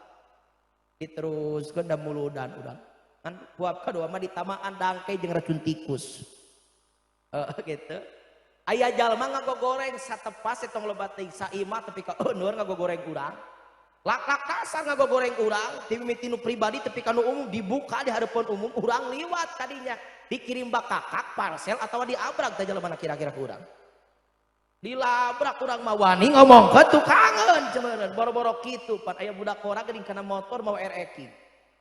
S1: Diteruskeun da muludan urang. Kan huap kadua mah ditamaan dangke jeung racun tikus. Gitu. Aya jalma ngagogoreng satepas tong loba teuing saimah tepi ka euneur ngagogoreng urang. Lak-lak kasar ngagogoreng urang, ti mimiti nu pribadi tepi ka nu umum dibuka di hareupeun umum urang liwat tadinya. Dikirim bakakak parcel atawa diabrag teh jalma kira-kira ku urang. Dilabrak urang mah wani ngomongkeun tukangeun cemeureun boro-boro kitu pan aya budak kora geuning kana motor mau RX.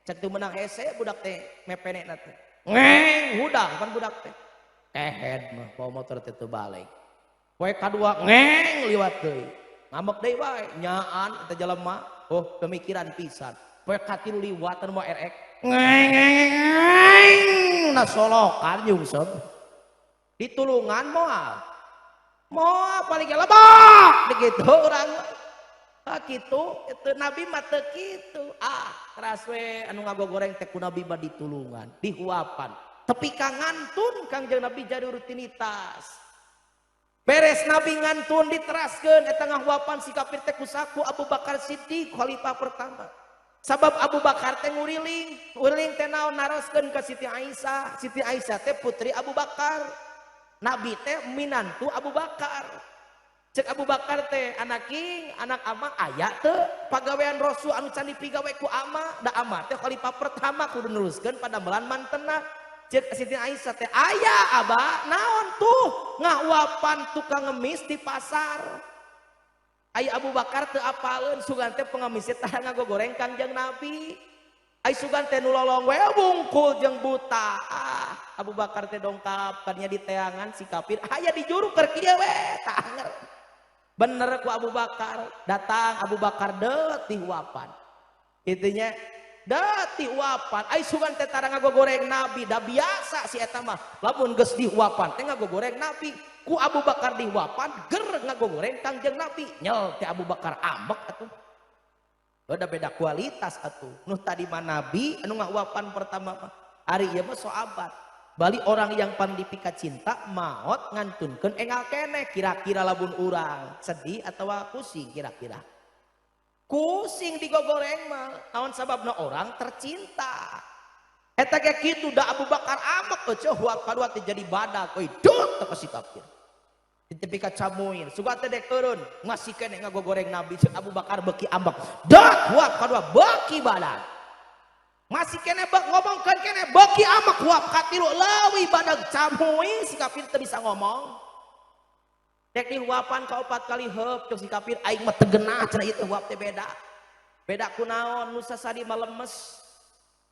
S1: Cek teu meunang hese budak teh mepenena teh. Ngeng budak pan budak teh. Kehed mah bawa motor teh teu balik. Poe kadua ngeng liwat deui. Ngambek deui wae nyaan eta jelema. Oh pemikiran pisan. Poe katilu liwat mau RX. Ngeng nasolokan nyungsep. Ditulungan moal. Moal paling lebak begitu urang. Kitu itu Nabi mah teu kitu. Teras we anu ngagogoreng teh ku Nabi mah ditulungan, dihuapan. Tepi ka ngantun Kangjeng Nabi jadi rutinitas. Beres Nabi ngantun diteraskeun eta ngahuapan si kafir teh ku saku Abu Bakar Siddiq khalifah pertama. Sabab Abu Bakar teh nguriling teh naon naroskeun ka Siti Aisyah. Siti Aisyah teh putri Abu Bakar. Nabi teh minantu Abu Bakar. Cek Abu Bakar teh anak king, anak ama aya teu pagawean Rasul anu can dipigawe ku ama, da ama teh khalifah pertama kudu neruskeun padamelan mantenna. Cek Siti Aisyah teh aya aba naon tuh ngahuapan tukang ngemis di pasar. Aya Abu Bakar teu apaleun sugan teh pengemis teh ngagogoreng Kangjeng Nabi. Ai sugan teh nu lolong we bungkul jeung buta. Abu Bakar teh dongkap kadinya di teangan si kafir aya di juru keur kieu we tanger. Bener ku Abu Bakar datang Abu Bakar deut dihuapan. Intinya deut dihuapan. Ai sugan teh tara ngagogoreng Nabi da biasa si eta mah lamun geus dihuapan teh ngagogoreng Nabi. Ku Abu Bakar dihuapan ger ngagogoreng Kangjeng Nabi. Nyel teh Abu Bakar ambek atuh. Udah beda kualitas atuh. Nuh tadi mah Nabi anu ngahuapan pertama mah ari ieu mah sahabat. Bali orang yang pandipika cinta maot ngantunkeun engal keneh kira-kira lamun urang sedih atau pusing kira-kira. Kusing digogoreng mah naon sababna orang tercinta. Eta ge kitu da Abu Bakar amek eueuh huap kadua teh jadi badak euy dut teh ka si kafir. Di tepi ka camuin sugat teh dek eureun masih keneh ngagogoreng Nabi ceuk Abu Bakar beuki ambek. Dut huap kadua beuki badak. Masih kene ngomongkeun kene beuki amek huap katilu leuwih badag camuy si kafir teu bisa ngomong. Dek dihuapan ka 4 kali heup cuk si kafir aing mah teu geunah cenah ieu teh huap teh beda. Beda kunaon nu sasadi mah lemes.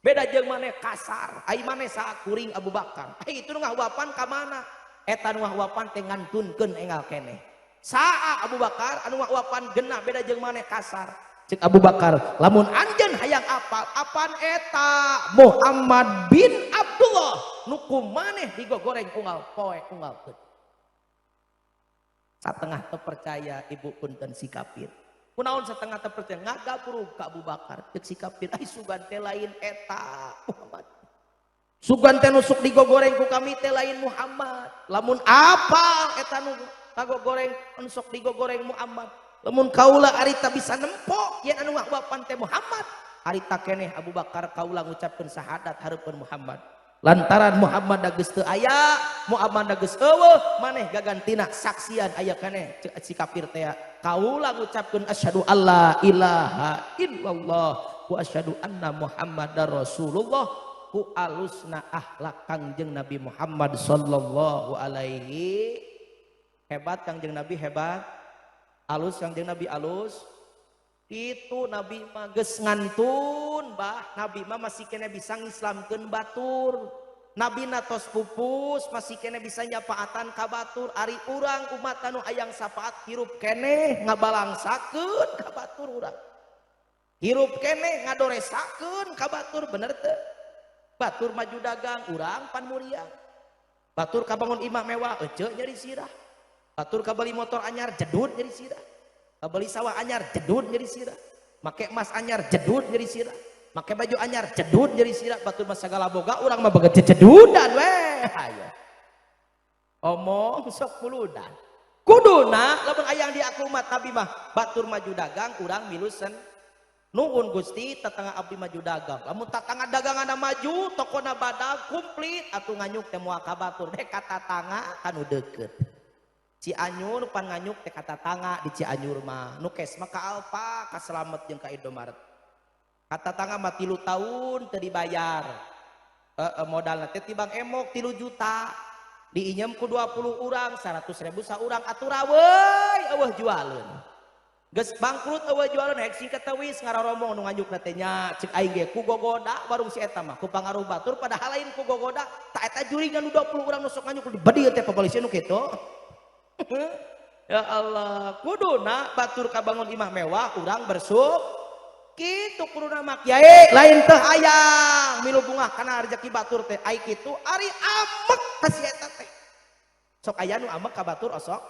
S1: Beda jeung maneh kasar, ai maneh sakuring Abu Bakar. Ai itu nu ngahuapan ka mana? Eta nu ngahuapan teh ngantunkeun engal keneh. Saa Abu Bakar anu ngahuapan geunah beda jeung maneh kasar. Cek Abu Bakar, lamun anjeun hayang apal, apaan eta Muhammad bin Abdullah nuku maneh digogoreng unggal poe unggal teu. Satengah teu percaya ibu punten si kafir. kunaon setengah percaya ngagapuru ka Abu Bakar cek si kafir ai sugan teh lain eta Muhammad sugan teh nusuk digogoreng ku kami teh lain Muhammad lamun apal eta nu kagogoreng nusuk digogoreng Muhammad lamun kaula arita bisa nempok yen anu ngawapan teh Muhammad arita keneh Abu Bakar kaula ngucapkeun syahadat hareupeun Muhammad lantaran Muhammad da geus teu aya Muhammad da geus eueuh maneh gagantina saksian aya keneh si kafir teh kaula ngucapkeun asyhadu alla ilaha illallah wa asyhadu anna Muhammadar Rasulullah ku alusna akhlak Kangjeng Nabi Muhammad sallallahu alaihi hebat Kangjeng Nabi hebat alus Kangjeng Nabi alus itu Nabi mah geus ngantun bah Nabi mah masih kena bisa ngislamkeun batur Nabi natos pupus masih kena bisa nyapaatan ka batur ari urang umat anu hayang sapaat hirup keneh ngabalangsakeun ka batur urang hirup keneh ngadoresakeun ka batur bener teu batur maju dagang urang pan muriang batur kabangun imah mewah ece nyeri sirah batur kabeli motor anyar jedud nyeri sirah beli sawah anyar jedud jadi sirah make emas anyar jedud jadi sirah make baju anyar jedud jadi sirah batur mah sagala boga urang mah beget jedudan weh aya omong sok puludan kuduna lamun aya di aku umat Nabi mah batur maju dagang urang milusen nuhun Gusti tatangga abdi maju dagang lamun tatangga daganganna maju tokona badag komplit atuh nganyuk teh moal ka batur deh ka tatangga kanu deukeut Cianjur pan nganyuk teh kata tangga di Cianjur mah nukes maka alfa ka Slamet jeung ka Indomaret kata tangga mah 3 tahun teu dibayar modalna teh tibang emok 3 juta diinjem ku 20 urang 100.000 saurang aturaweuy eueuh jualeun geus bangkrut eueuh jualeun hek singkat teuwis ngararomong nu nganyukna teh nya cek aing ge ku gogoda barung si eta mah ku pangaruh batur padahal lain ku gogoda tak eta juringan nu 20 urang nu sok nganyuk di badi teh pabalisi nu kitu ya Allah kuduna batur kabangun imah mewah urang bersuk kitu kuduna mah kiai lain teh hayang milu bunga kana rezeki batur teh ai kitu ari amek ka si eta teh sok aya nu amek ka batur osok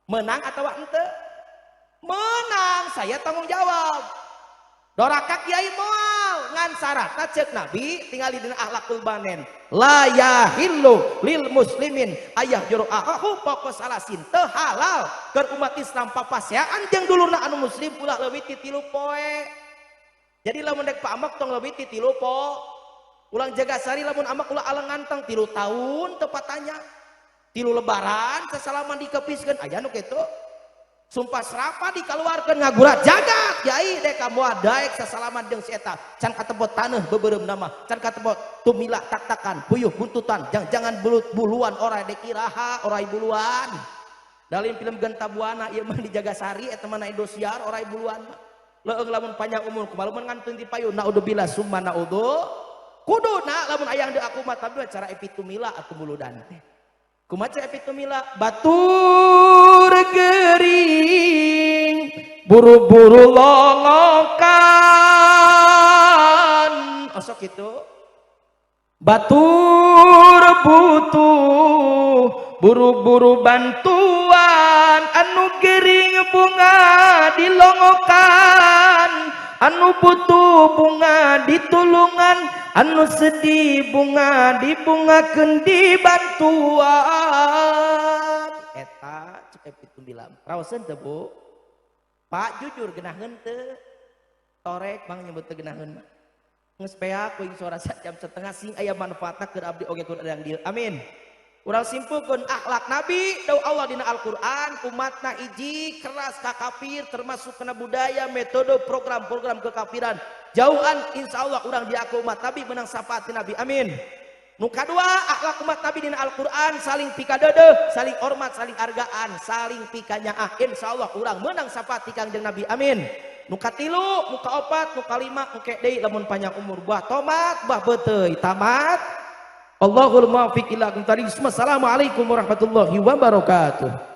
S1: menang atawa henteu menang saya tanggung jawab doraka kiai moal ngan syaratna ceuk Nabi tingali dina akhlakul banen la yahillu lil muslimin ayah jur'ahu pokos salasin teu halal keur umat Islam papaseaan jeung dulurna anu muslim ulah leuwih ti 3 poe jadi lamun dek paamek tong leuwih ti 3 poe ulang jaga sari lamun amak ulah alengan tong 3 tahun tepatnya 3 lebaran sasalaman dikepiskeun aya nu kitu sumpah serapa dikeluarkan ngagurat jagat yai deka moal daek sasalaman jeung si eta can katebot taneuh beubeurem nama can katebot tumilah tak-takan puyuh buntutan jangan bulut-buluan orai dek iraha orai buluan dalam film Genta Buana ieu mah di Jagasari eta mah Indosiar orai buluan leueung lamun panjang umur kumaha mun ngantung di payun naudzubillah summa naudzu kuduna lamun aya di aku mah tapi cara epitumila atuh buludan teh kumaha epitumila batur gering buru-buru lolokan osok itu batur butuh buru-buru bantuan anu gering bunga dilongokan anu butuh bunga ditulungan anu sedih bunga dibungakeun di bantuan eta cek epitu bilang raoseun teu Bu Pak jujur geunaheun teu torek Bang nyebut teu geunaheun mah geus peak kuing suara jam setengah sing aya manfaatna keur abdi oge kun urang dieu amin urang simpulkeun akhlak Nabi dawuh Allah dina Al-Qur'an umatna iji keras ka kafir termasuk kena budaya metode program-program kekafiran jauhan insyaallah urang di aku umat Nabi menang syafaat Nabi amin nu kadua akhlak umat Nabi dina Al-Qur'an saling pikadeudeuh saling hormat saling hargaan saling pikanyaah insyaallah urang menang syafaat ti Kangjeng Nabi amin nu katilu nu kaopat nu kalima engke deui lamun panjang umur buah tomat buah beuteuy tamat Allahul muwaffiq ila aqwamit thoriq. Assalamualaikum warahmatullahi wabarakatuh.